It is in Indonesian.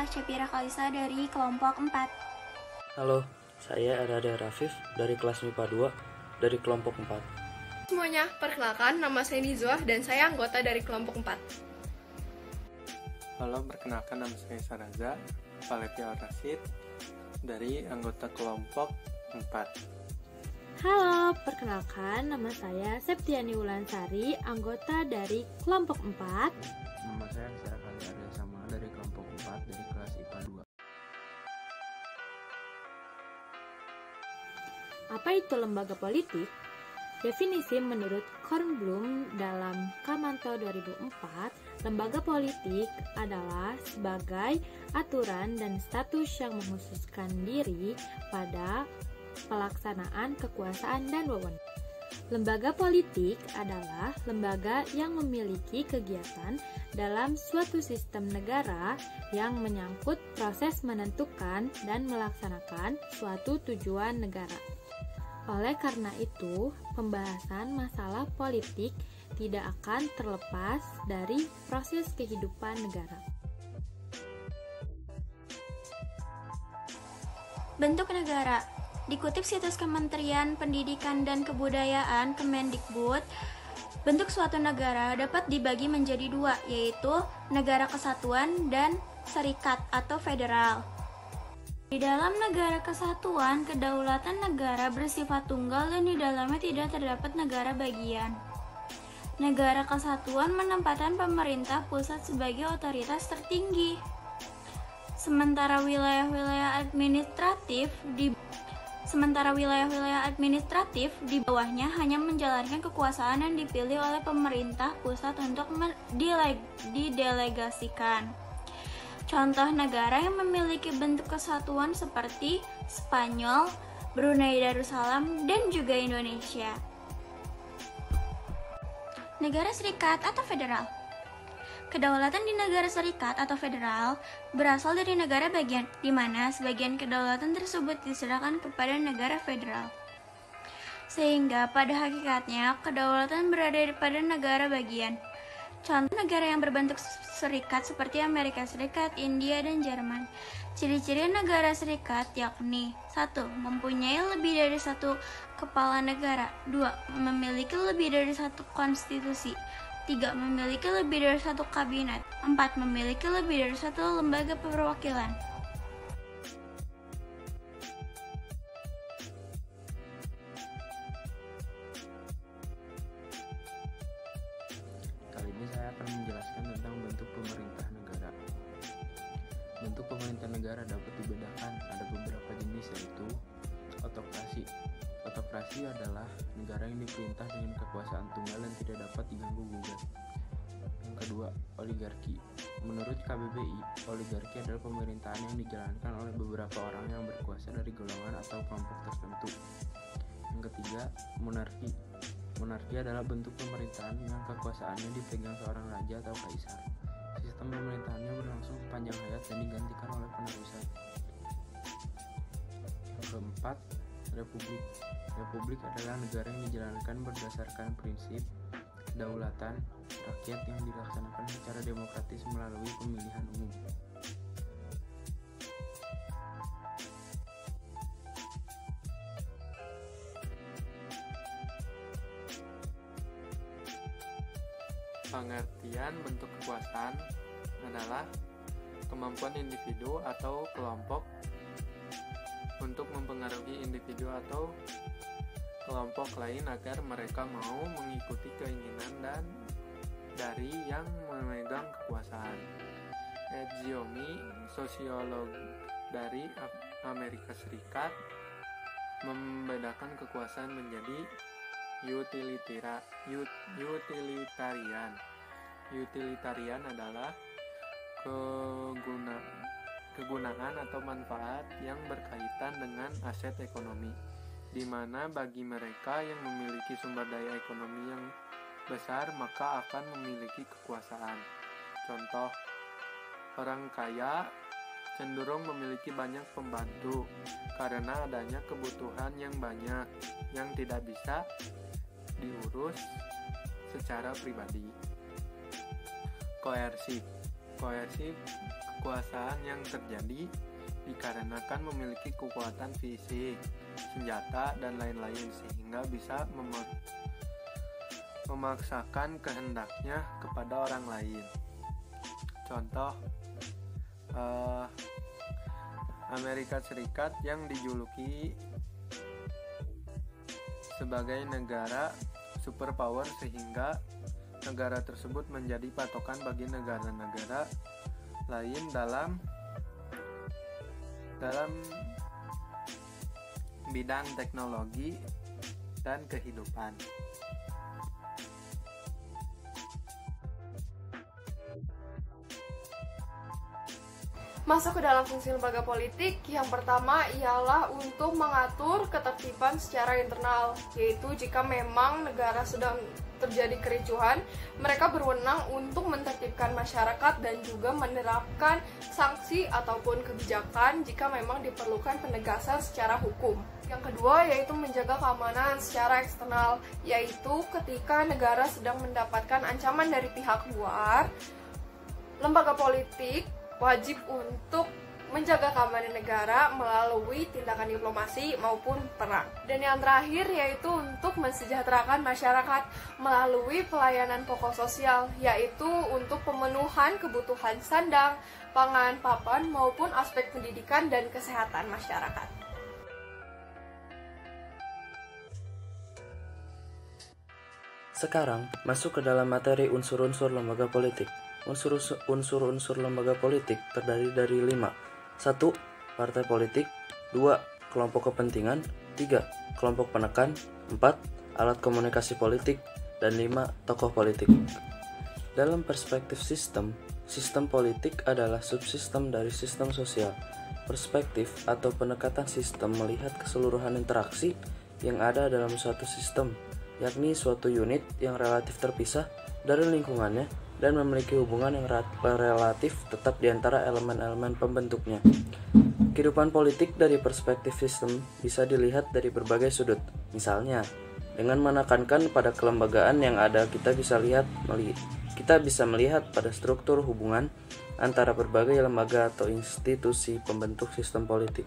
Cepira Kalisa dari kelompok 4. Halo, saya Erada Rafif dari kelas MIPA 2 dari kelompok 4. Semuanya, perkenalkan, nama saya Nizwa dan saya anggota dari kelompok 4. Halo, perkenalkan nama saya Saraza Palevi Al-Rasid dari anggota kelompok 4. Halo, perkenalkan nama saya Septiani Wulansari, anggota dari kelompok 4. Nama saya Syarafali Arya Sama dari kelompok 4 dari kelas IPA 2. Apa itu lembaga politik? Definisi menurut Kornblum dalam Kamanto 2004, lembaga politik adalah sebagai aturan dan status yang mengkhususkan diri pada pelaksanaan kekuasaan dan wewenang. Lembaga politik adalah lembaga yang memiliki kegiatan dalam suatu sistem negara yang menyangkut proses menentukan dan melaksanakan suatu tujuan negara. Oleh karena itu, pembahasan masalah politik tidak akan terlepas dari proses kehidupan negara. Bentuk negara. Dikutip situs Kementerian Pendidikan dan Kebudayaan Kemendikbud, bentuk suatu negara dapat dibagi menjadi dua, yaitu negara kesatuan dan serikat atau federal. Di dalam negara kesatuan, kedaulatan negara bersifat tunggal dan di dalamnya tidak terdapat negara bagian. Negara kesatuan menempatkan pemerintah pusat sebagai otoritas tertinggi. Sementara wilayah-wilayah administratif di bawahnya hanya menjalankan kekuasaan yang dipilih oleh pemerintah pusat untuk didelegasikan. Contoh negara yang memiliki bentuk kesatuan seperti Spanyol, Brunei Darussalam, dan juga Indonesia. Negara serikat atau federal. Kedaulatan di negara serikat atau federal berasal dari negara bagian, di mana sebagian kedaulatan tersebut diserahkan kepada negara federal. Sehingga pada hakikatnya kedaulatan berada pada negara bagian. Contoh negara yang berbentuk serikat seperti Amerika Serikat, India, dan Jerman. Ciri-ciri negara serikat yakni 1. Mempunyai lebih dari satu kepala negara. 2. Memiliki lebih dari satu konstitusi. 3. Memiliki lebih dari satu kabinet. 4. Memiliki lebih dari satu lembaga perwakilan. Kali ini saya akan menjelaskan tentang bentuk pemerintah negara. Bentuk pemerintah negara dapat dibedakan, ada beberapa jenis, yaitu autokrasi. Autokrasi adalah negara yang diperintah dengan kekuasaan tunggal dan tidak dapat diganggu-gugat. Yang kedua, oligarki. Menurut KBBI, oligarki adalah pemerintahan yang dijalankan oleh beberapa orang yang berkuasa dari golongan atau kelompok tertentu. Yang ketiga, monarki. Monarki adalah bentuk pemerintahan yang kekuasaannya dipegang seorang raja atau kaisar. Sistem pemerintahannya berlangsung sepanjang hayat dan digantikan oleh penerusan. Yang keempat, republik. Republik adalah negara yang dijalankan berdasarkan prinsip kedaulatan rakyat yang dilaksanakan secara demokratis melalui pemilihan umum. Pengertian bentuk kekuasaan adalah kemampuan individu atau kelompok untuk mempengaruhi individu atau kelompok lain agar mereka mau mengikuti keinginan dan dari yang memegang kekuasaan. Ed Ziomi, sosiolog dari Amerika Serikat, membedakan kekuasaan menjadi utilitarian. Utilitarian adalah kegunaan atau manfaat yang berkaitan dengan aset ekonomi, di mana bagi mereka yang memiliki sumber daya ekonomi yang besar maka akan memiliki kekuasaan. Contoh, orang kaya cenderung memiliki banyak pembantu karena adanya kebutuhan yang banyak yang tidak bisa diurus secara pribadi. Koersif kekuasaan yang terjadi dikarenakan memiliki kekuatan fisik, senjata, dan lain-lain sehingga bisa memaksakan kehendaknya kepada orang lain. Contoh, Amerika Serikat yang dijuluki sebagai negara superpower sehingga negara tersebut menjadi patokan bagi negara-negara lain dalam bidang teknologi dan kehidupan. Masuk ke dalam fungsi lembaga politik, yang pertama ialah untuk mengatur ketertiban secara internal, yaitu jika memang negara sedang terjadi kericuhan, mereka berwenang untuk menertibkan masyarakat dan juga menerapkan sanksi ataupun kebijakan jika memang diperlukan penegasan secara hukum. Yang kedua yaitu menjaga keamanan secara eksternal, yaitu ketika negara sedang mendapatkan ancaman dari pihak luar, lembaga politik wajib untuk menjaga keamanan negara melalui tindakan diplomasi maupun perang. Dan yang terakhir yaitu untuk mensejahterakan masyarakat melalui pelayanan pokok sosial, yaitu untuk pemenuhan kebutuhan sandang, pangan, papan, maupun aspek pendidikan dan kesehatan masyarakat. Sekarang masuk ke dalam materi unsur-unsur lembaga politik. Unsur-unsur lembaga politik terdiri dari 5. 1. Partai politik. 2. Kelompok kepentingan. 3. Kelompok penekan. 4. Alat komunikasi politik. Dan 5. Tokoh politik. Dalam perspektif sistem politik adalah subsistem dari sistem sosial. Perspektif atau pendekatan sistem melihat keseluruhan interaksi yang ada dalam suatu sistem, yakni suatu unit yang relatif terpisah dari lingkungannya dan memiliki hubungan yang relatif tetap di antara elemen-elemen pembentuknya. Kehidupan politik dari perspektif sistem bisa dilihat dari berbagai sudut. Misalnya, dengan menekankan pada kelembagaan yang ada, kita bisa melihat pada struktur hubungan antara berbagai lembaga atau institusi pembentuk sistem politik.